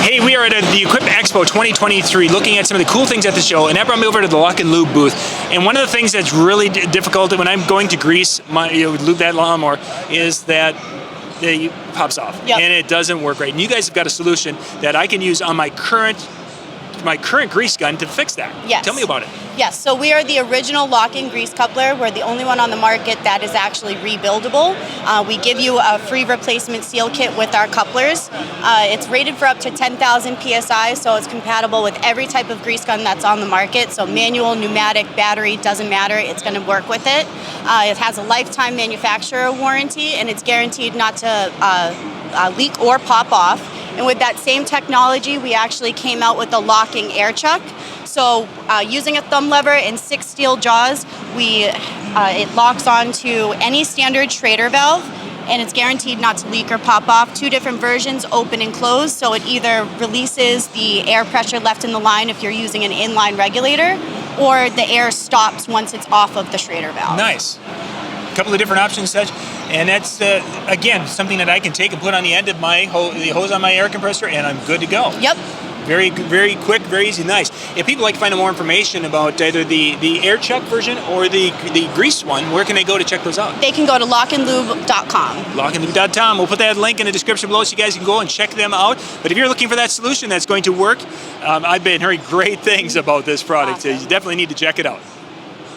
Hey, we are at the Equip Expo 2023 looking at some of the cool things at the show, and that brought me over to the LockNLube booth. And one of the things that's really difficult when I'm going to grease my lube that lawnmower is that it pops off. Yep. And it doesn't work right. And you guys have got a solution that I can use on my current grease gun to fix that. Yes. Tell me about it. Yes, so we are the original LockNLube Grease Coupler. We're the only one on the market that is actually rebuildable. We give you a free replacement seal kit with our couplers. It's rated for up to 10,000 PSI, so it's compatible with every type of grease gun that's on the market. So manual, pneumatic, battery, doesn't matter, it's going to work with it. It has a lifetime manufacturer warranty, and it's guaranteed not to leak or pop off. And with that same technology, we actually came out with the locking air chuck. So using a thumb lever and 6 steel jaws, it locks onto any standard Schrader valve, and it's guaranteed not to leak or pop off. 2 different versions, open and closed, so it either releases the air pressure left in the line if you're using an inline regulator, or the air stops once it's off of the Schrader valve. Nice. A couple of different options, such, and that's again something that I can take and put on the end of my the hose on my air compressor, and I'm good to go. Yep. Very quick, very easy, nice. If people like to find out more information about either the air chuck version or the grease one, where can they go to check those out? They can go to LockNLube.com. LockNLube.com. We'll put that link in the description below so you guys can go and check them out. But if you're looking for that solution that's going to work, I've been hearing great things about this product. Awesome. So you definitely need to check it out.